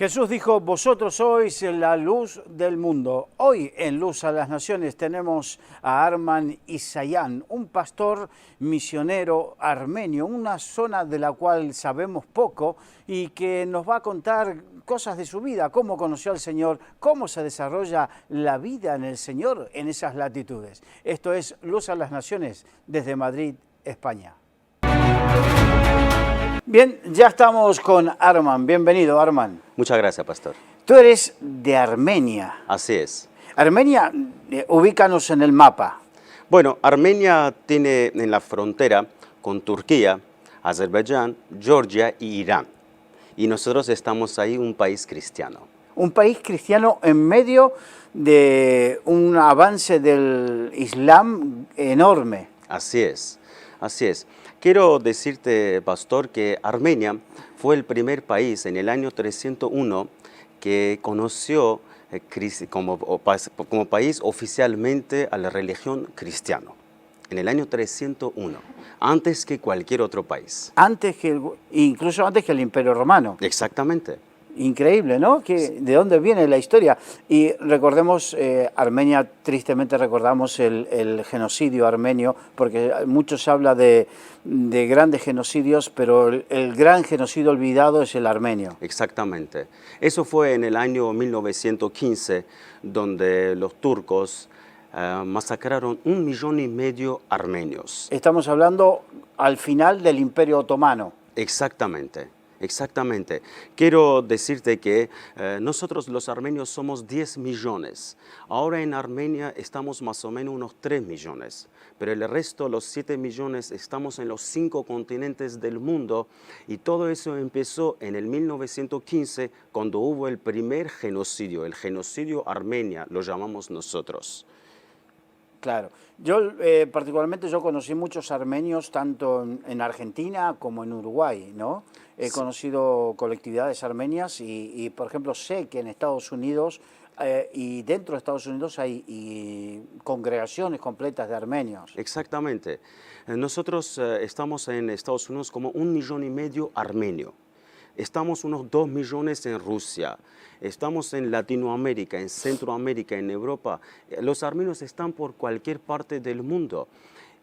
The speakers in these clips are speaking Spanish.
Jesús dijo, vosotros sois la luz del mundo. Hoy en Luz a las Naciones tenemos a Arman Isayan, un pastor misionero armenio, una zona de la cual sabemos poco y que nos va a contar cosas de su vida, cómo conoció al Señor, cómo se desarrolla la vida en el Señor en esas latitudes. Esto es Luz a las Naciones desde Madrid, España. Bien, ya estamos con Arman. Bienvenido, Arman. Muchas gracias, pastor. Tú eres de Armenia. Así es. Armenia, ubícanos en el mapa. Bueno, Armenia tiene en la frontera con Turquía, Azerbaiyán, Georgia y Irán. Y nosotros estamos ahí, un país cristiano. Un país cristiano en medio de un avance del Islam enorme. Así es, así es. Quiero decirte, pastor, que Armenia fue el primer país en el año 301 que conoció como país oficialmente a la religión cristiana. En el año 301, antes que cualquier otro país. Incluso antes que el Imperio Romano. Exactamente. Increíble, ¿no? ¿De dónde viene la historia? Y recordemos, Armenia, tristemente recordamos el genocidio armenio, porque mucho se habla de grandes genocidios, pero el gran genocidio olvidado es el armenio. Exactamente. Eso fue en el año 1915, donde los turcos masacraron 1,5 millones armenios. Estamos hablando al final del Imperio Otomano. Exactamente. Exactamente. Quiero decirte que nosotros los armenios somos 10 millones. Ahora en Armenia estamos más o menos unos 3 millones. Pero el resto, los 7 millones, estamos en los 5 continentes del mundo. Y todo eso empezó en el 1915, cuando hubo el primer genocidio, el genocidio armenia, lo llamamos nosotros. Claro. Yo particularmente conocí muchos armenios tanto en Argentina como en Uruguay, ¿no? He conocido colectividades armenias y, por ejemplo, sé que en Estados Unidos y dentro de Estados Unidos hay congregaciones completas de armenios. Exactamente. Nosotros estamos en Estados Unidos como 1,5 millones armenio. Estamos unos 2 millones en Rusia, estamos en Latinoamérica, en Centroamérica, en Europa. Los armenios están por cualquier parte del mundo.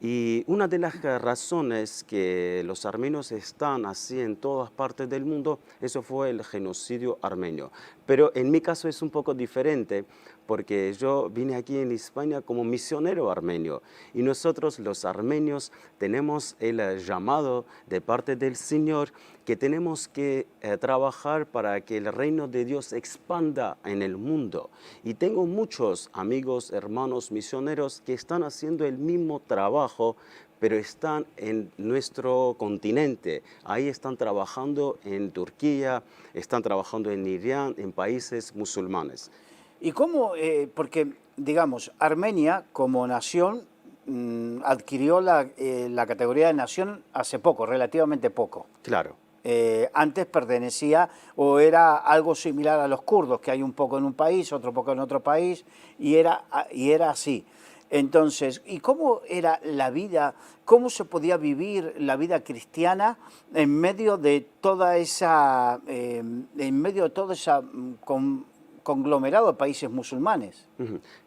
Y una de las razones que los armenios están así en todas partes del mundo, eso fue el genocidio armenio. Pero en mi caso es un poco diferente, porque yo vine aquí en España como misionero armenio. Y nosotros los armenios tenemos el llamado de parte del Señor que tenemos que trabajar para que el reino de Dios expanda en el mundo. Y tengo muchos amigos, hermanos misioneros que están haciendo el mismo trabajo, pero están en nuestro continente. Ahí están trabajando en Turquía, están trabajando en Irán, en países musulmanes. ¿Y cómo? Porque, digamos, Armenia como nación adquirió la categoría de nación hace poco, relativamente poco. Claro. Antes pertenecía o era algo similar a los kurdos, que hay un poco en un país, otro poco en otro país, y era así. Entonces, ¿y cómo era la vida, cómo se podía vivir la vida cristiana en medio de toda esa, conglomerado de países musulmanes?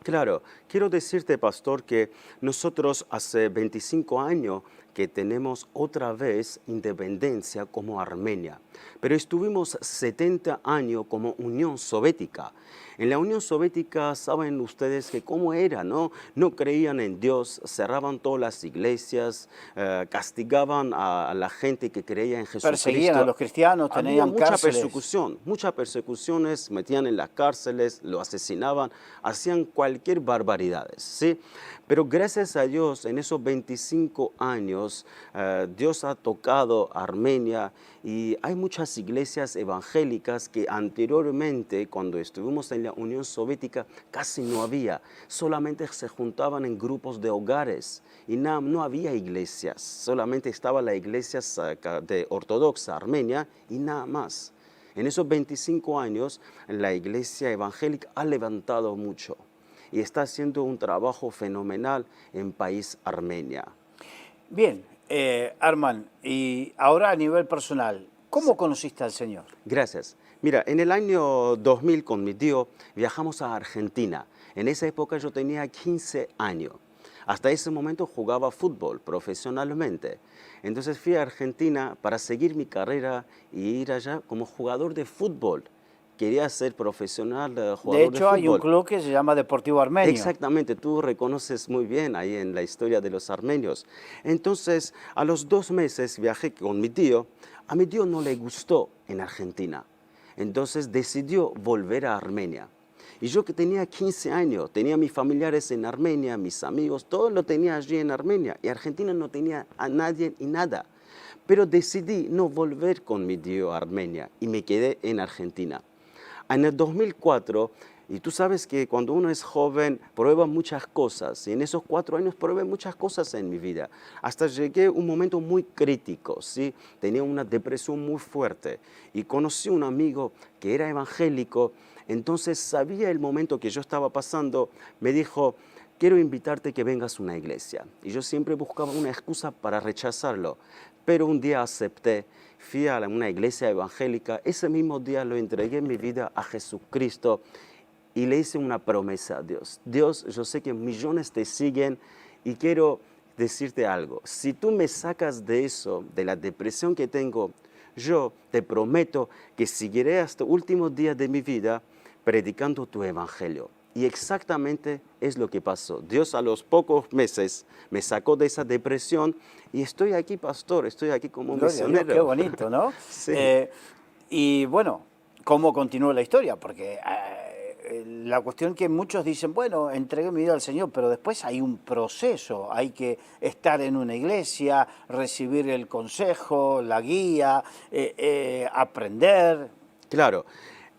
Claro, quiero decirte, pastor, que nosotros hace 25 años que tenemos otra vez independencia como Armenia, pero estuvimos 70 años como Unión Soviética. En la Unión Soviética, saben ustedes que cómo era, ¿no? No creían en Dios, cerraban todas las iglesias, castigaban a la gente que creía en Jesucristo. Perseguían a los cristianos, tenían cárceles. Muchas persecuciones, metían en las cárceles, lo asesinaban, hacían cualquier barbaridad, ¿sí? Pero gracias a Dios, en esos 25 años, Dios ha tocado a Armenia y hay muchas iglesias evangélicas que anteriormente, cuando estuvimos en la Unión Soviética, casi no había. Solamente se juntaban en grupos de hogares y no había iglesias. Solamente estaba la iglesia de ortodoxa armenia y nada más. En esos 25 años, la iglesia evangélica ha levantado mucho y está haciendo un trabajo fenomenal en país Armenia. Bien, Arman, y ahora a nivel personal, ¿cómo conociste al Señor? Gracias. Mira, en el año 2000 con mi tío viajamos a Argentina. En esa época yo tenía 15 años. Hasta ese momento jugaba fútbol profesionalmente. Entonces fui a Argentina para seguir mi carrera y ir allá como jugador de fútbol. Quería ser profesional, De jugador de hecho, hay un fútbol. club que se llama Deportivo Armenio. Exactamente, tú reconoces muy bien ahí en la historia de los armenios. Entonces, a los 2 meses viajé con mi tío. A mi tío no le gustó en Argentina. Entonces decidió volver a Armenia. Y yo que tenía 15 años, tenía mis familiares en Armenia, mis amigos, todo lo tenía allí en Armenia. Y Argentina no tenía a nadie y nada. Pero decidí no volver con mi tío a Armenia y me quedé en Argentina. En el 2004, y tú sabes que cuando uno es joven prueba muchas cosas, y en esos 4 años probé muchas cosas en mi vida, hasta llegué a un momento muy crítico, ¿sí? Tenía una depresión muy fuerte, y conocí a un amigo que era evangélico, entonces sabía el momento que yo estaba pasando, me dijo, quiero invitarte que vengas a una iglesia, y yo siempre buscaba una excusa para rechazarlo, pero un día acepté. Fui a una iglesia evangélica, ese mismo día lo entregué mi vida a Jesucristo y le hice una promesa a Dios. Dios, yo sé que millones te siguen y quiero decirte algo. Si tú me sacas de eso, de la depresión que tengo, yo te prometo que seguiré hasta el último día de mi vida predicando tu evangelio. Y exactamente es lo que pasó. Dios a los pocos meses me sacó de esa depresión y estoy aquí, pastor, estoy aquí como Gloria a Dios, misionero. qué bonito, ¿no? Sí. Y bueno, ¿cómo continuó la historia? Porque la cuestión que muchos dicen, bueno, entregué mi vida al Señor, pero después hay un proceso, hay que estar en una iglesia, recibir el consejo, la guía, aprender. Claro,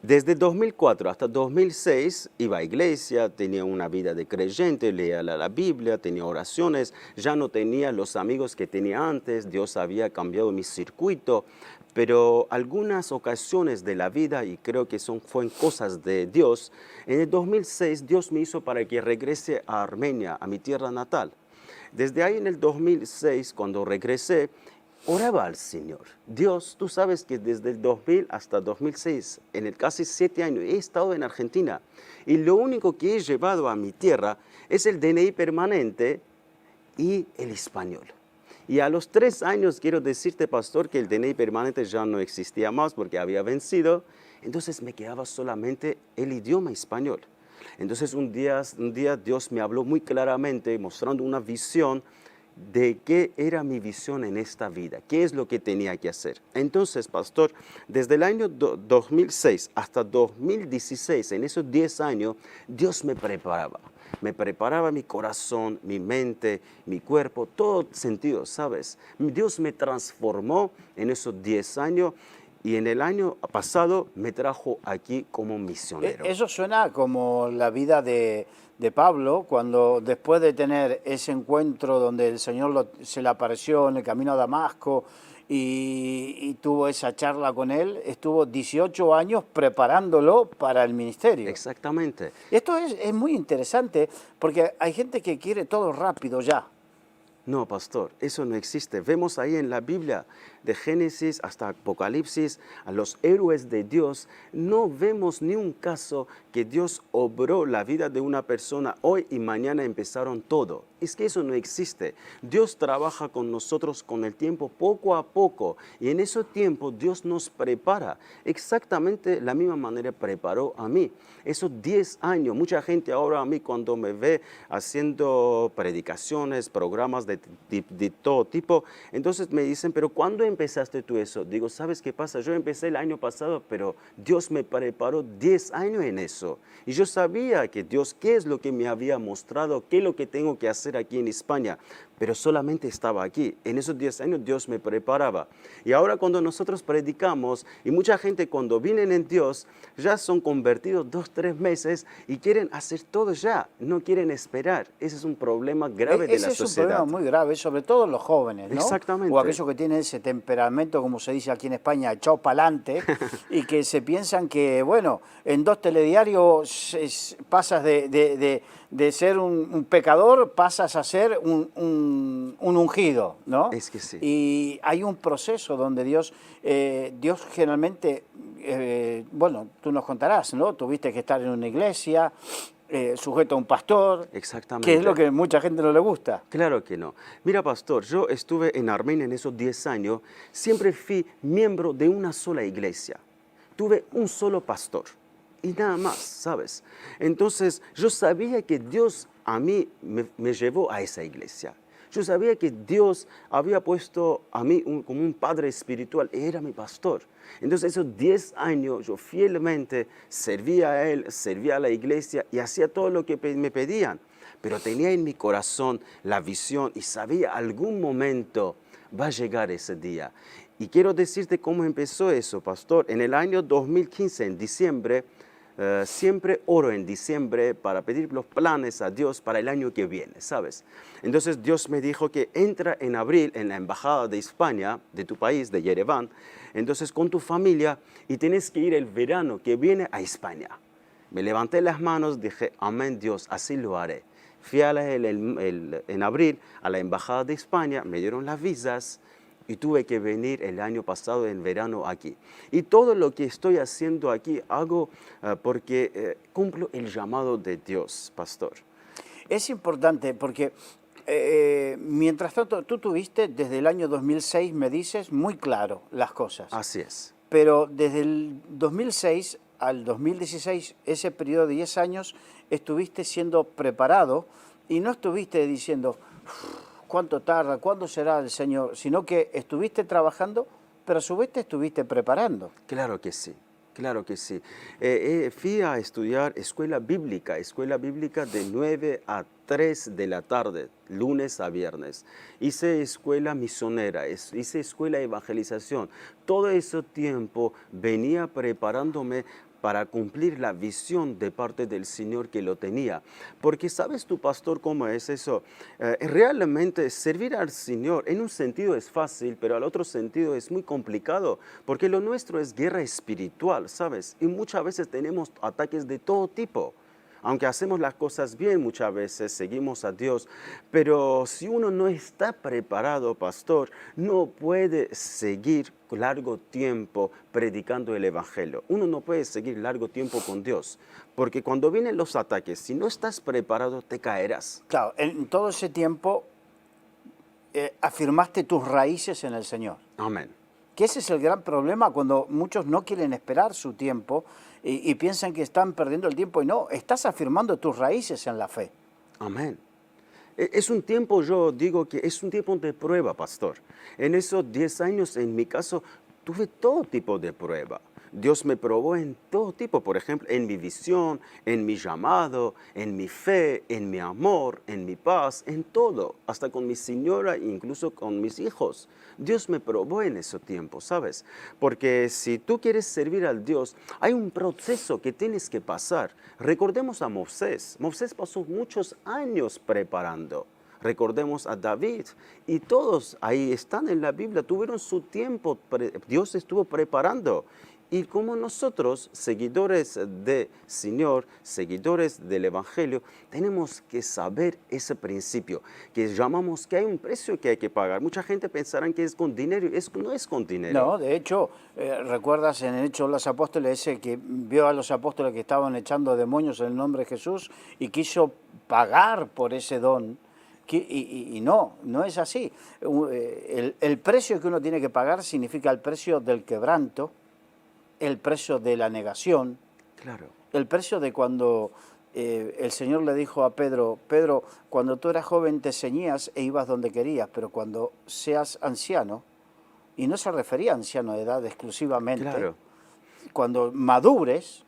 desde 2004 hasta 2006 iba a iglesia, tenía una vida de creyente, leía la Biblia, tenía oraciones, ya no tenía los amigos que tenía antes, Dios había cambiado mi circuito, pero algunas ocasiones de la vida, y creo que fueron cosas de Dios, en el 2006 Dios me hizo para que regrese a Armenia, a mi tierra natal. Desde ahí en el 2006, cuando regresé, oraba al Señor. Dios, tú sabes que desde el 2000 hasta 2006, en el casi 7 años, he estado en Argentina. Y lo único que he llevado a mi tierra es el DNI permanente y el español. Y a los 3 años quiero decirte, pastor, que el DNI permanente ya no existía más porque había vencido. Entonces me quedaba solamente el idioma español. Entonces un día Dios me habló muy claramente, mostrando una visión de qué era mi visión en esta vida, qué es lo que tenía que hacer. Entonces, pastor, desde el año 2006 hasta 2016, en esos 10 años, Dios me preparaba mi corazón, mi mente, mi cuerpo, todo sentido, ¿sabes? Dios me transformó en esos 10 años y en el año pasado me trajo aquí como misionero. Eso suena como la vida de Pablo, cuando después de tener ese encuentro donde el Señor se le apareció en el camino a Damasco y tuvo esa charla con él, estuvo 18 años preparándolo para el ministerio. Exactamente. Esto es muy interesante porque hay gente que quiere todo rápido ya. No, pastor, eso no existe. Vemos ahí en la Biblia, de Génesis hasta Apocalipsis, a los héroes de Dios, no vemos ni un caso que Dios obró la vida de una persona hoy y mañana empezaron todo. Es que eso no existe. Dios trabaja con nosotros con el tiempo, poco a poco, y en ese tiempo Dios nos prepara. Exactamente la misma manera preparó a mí. Esos 10 años, mucha gente ahora a mí cuando me ve haciendo predicaciones, programas de todo tipo, entonces me dicen, pero ¿cuándo empezaste tú eso? Digo, ¿sabes qué pasa? Yo empecé el año pasado, pero Dios me preparó 10 años en eso. Y yo sabía que Dios, qué es lo que me había mostrado, qué es lo que tengo que hacer aquí en España, pero solamente estaba aquí. En esos 10 años Dios me preparaba. Y ahora cuando nosotros predicamos, y mucha gente cuando vienen en Dios, ya son convertidos 2, 3 meses y quieren hacer todo ya, no quieren esperar. Ese es un problema grave de la sociedad. Ese es un problema muy grave, sobre todo los jóvenes, ¿no? Exactamente. O aquellos que tienen ese temperamento, como se dice aquí en España, echado pa'lante, y que se piensan que, bueno, en 2 telediarios pasas de ser un pecador, pasas a ser un un ungido, ¿no? Es que sí. Y hay un proceso donde Dios generalmente, bueno, tú nos contarás, ¿no? Tuviste que estar en una iglesia, sujeto a un pastor, que es Exactamente. lo que a mucha gente no le gusta. Claro que no. Mira, pastor, yo estuve en Armenia en esos 10 años, siempre fui miembro de una sola iglesia. Tuve un solo pastor y nada más, ¿sabes? Entonces, yo sabía que Dios a mí me llevó a esa iglesia. Yo sabía que Dios había puesto a mí como un padre espiritual, era mi pastor. Entonces esos 10 años yo fielmente servía a Él, servía a la iglesia y hacía todo lo que me pedían. Pero tenía en mi corazón la visión y sabía algún momento va a llegar ese día. Y quiero decirte cómo empezó eso, pastor. En el año 2015, en diciembre, siempre oro en diciembre para pedir los planes a Dios para el año que viene, ¿sabes? Entonces Dios me dijo que entra en abril en la embajada de España, de tu país, de Yerevan, entonces con tu familia y tienes que ir el verano que viene a España. Me levanté las manos, dije, amén Dios, así lo haré. Fui en abril a la embajada de España, me dieron las visas, y tuve que venir el año pasado en verano aquí. Y todo lo que estoy haciendo aquí hago porque cumplo el llamado de Dios, pastor. Es importante porque mientras tanto tú tuviste desde el año 2006, me dices, muy claro las cosas. Así es. Pero desde el 2006 al 2016, ese periodo de 10 años, estuviste siendo preparado y no estuviste diciendo cuánto tarda, cuándo será el Señor, sino que estuviste trabajando, pero a su vez te estuviste preparando. Claro que sí. Claro que sí. Fui a estudiar escuela bíblica de 9 a 3 de la tarde, lunes a viernes. Hice escuela misionera, hice escuela de evangelización. Todo ese tiempo venía preparándome para cumplir la visión de parte del Señor que lo tenía. Porque ¿sabes tu pastor cómo es eso? Realmente servir al Señor en un sentido es fácil, pero al otro sentido es muy complicado, porque lo nuestro es guerra espiritual, ¿sabes? Y muchas veces tenemos ataques de todo tipo. Aunque hacemos las cosas bien muchas veces, seguimos a Dios, pero si uno no está preparado, pastor, no puede seguir largo tiempo predicando el Evangelio. Uno no puede seguir largo tiempo con Dios, porque cuando vienen los ataques, si no estás preparado, te caerás. Claro, en todo ese tiempo afirmaste tus raíces en el Señor. Amén. Que ese es el gran problema cuando muchos no quieren esperar su tiempo y piensan que están perdiendo el tiempo y no, estás afirmando tus raíces en la fe. Amén. Es un tiempo, yo digo que es un tiempo de prueba, pastor. En esos 10 años, en mi caso, tuve todo tipo de prueba. Dios me probó en todo tipo, por ejemplo, en mi visión, en mi llamado, en mi fe, en mi amor, en mi paz, en todo, hasta con mi señora, incluso con mis hijos. Dios me probó en ese tiempo, ¿sabes? Porque si tú quieres servir al Dios, hay un proceso que tienes que pasar. Recordemos a Moisés. Moisés pasó muchos años preparando. Recordemos a David y todos ahí están en la Biblia, tuvieron su tiempo, Dios estuvo preparando. Y como nosotros, seguidores del Señor, seguidores del Evangelio, tenemos que saber ese principio, que llamamos que hay un precio que hay que pagar. Mucha gente pensará que es con dinero, no es con dinero. No, de hecho, recuerdas en el Hecho de los Apóstoles ese que vio a los apóstoles que estaban echando demonios en el nombre de Jesús y quiso pagar por ese don. Y no es así. El precio que uno tiene que pagar significa el precio del quebranto, el precio de la negación, Claro. el precio de cuando el Señor le dijo a Pedro, Pedro, cuando tú eras joven te ceñías e ibas donde querías, pero cuando seas anciano, y no se refería a anciano de edad exclusivamente, Claro. cuando madures,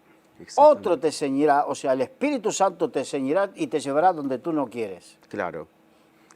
otro te ceñirá, o sea, el Espíritu Santo te ceñirá y te llevará donde tú no quieres. Claro.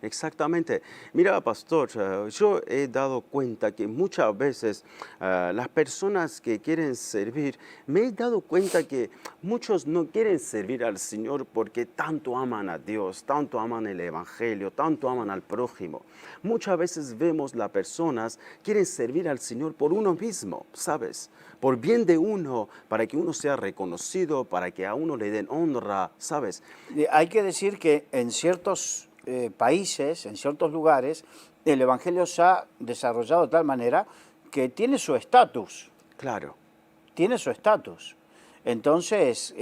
Exactamente. Mira, pastor, yo he dado cuenta que muchas veces las personas que quieren servir, me he dado cuenta que muchos no quieren servir al Señor porque tanto aman a Dios, tanto aman el Evangelio, tanto aman al prójimo. Muchas veces vemos las personas quieren servir al Señor por uno mismo, ¿sabes? Por bien de uno, para que uno sea reconocido, para que a uno le den honra, ¿sabes? Hay que decir que en ciertos países, en ciertos lugares, el Evangelio se ha desarrollado de tal manera que tiene su estatus. Claro. Tiene su estatus. Entonces,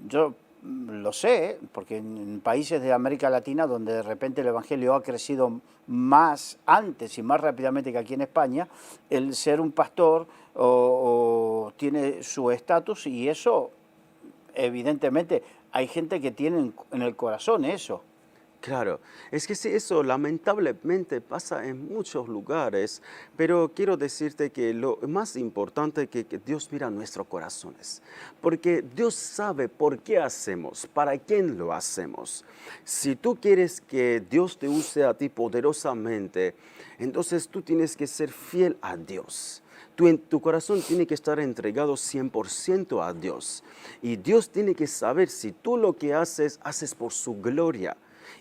yo lo sé, porque en países de América Latina donde de repente el Evangelio ha crecido más antes y más rápidamente que aquí en España, el ser un pastor o tiene su estatus y eso, evidentemente, hay gente que tiene en el corazón eso. Claro, es que sí, eso lamentablemente pasa en muchos lugares, pero quiero decirte que lo más importante es que Dios mira nuestros corazones, porque Dios sabe por qué hacemos, para quién lo hacemos. Si tú quieres que Dios te use a ti poderosamente, entonces tú tienes que ser fiel a Dios. Tu corazón tiene que estar entregado 100% a Dios, y Dios tiene que saber si tú lo que haces por su gloria.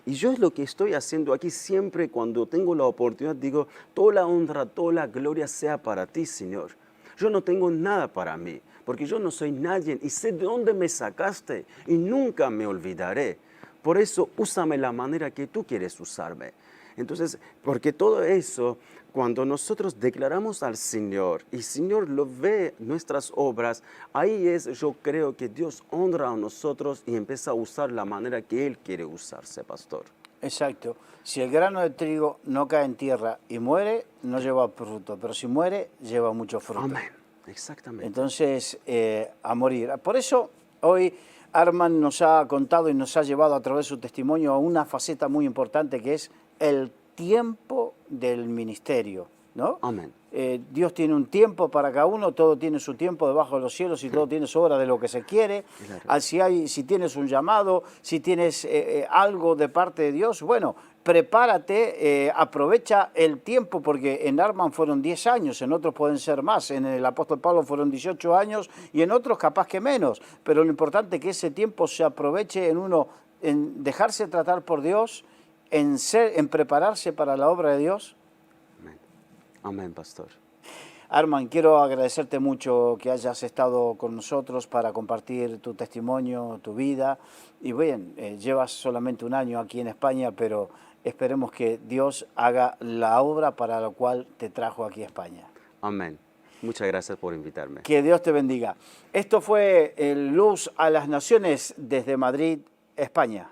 Y yo es lo que estoy haciendo aquí siempre cuando tengo la oportunidad, digo, toda la honra, toda la gloria sea para ti, Señor. Yo no tengo nada para mí, porque yo no soy nadie y sé de dónde me sacaste y nunca me olvidaré. Por eso, úsame la manera que tú quieres usarme. Entonces, porque todo eso, cuando nosotros declaramos al Señor y el Señor lo ve nuestras obras, ahí es, yo creo que Dios honra a nosotros y empieza a usar la manera que Él quiere usarse, pastor. Exacto. Si el grano de trigo no cae en tierra y muere, no lleva fruto, pero si muere, lleva mucho fruto. Amén. Exactamente. Entonces, a morir. Por eso, hoy Arman nos ha contado y nos ha llevado a través de su testimonio a una faceta muy importante que es el tiempo del ministerio, ¿no? Amén. Dios tiene un tiempo para cada uno, todo tiene su tiempo debajo de los cielos y todo tiene su hora de lo que se quiere. Claro. Si tienes un llamado, si tienes algo de parte de Dios, bueno, prepárate, aprovecha el tiempo, porque en Arman fueron 10 años, en otros pueden ser más, en el apóstol Pablo fueron 18 años y en otros capaz que menos, pero lo importante es que ese tiempo se aproveche en uno, en dejarse tratar por Dios, en prepararse para la obra de Dios. Amén. Amén, pastor. Arman, quiero agradecerte mucho que hayas estado con nosotros para compartir tu testimonio, tu vida. Y bien, llevas solamente un año aquí en España, pero esperemos que Dios haga la obra para la cual te trajo aquí a España. Amén. Muchas gracias por invitarme. Que Dios te bendiga. Esto fue Luz a las Naciones desde Madrid, España.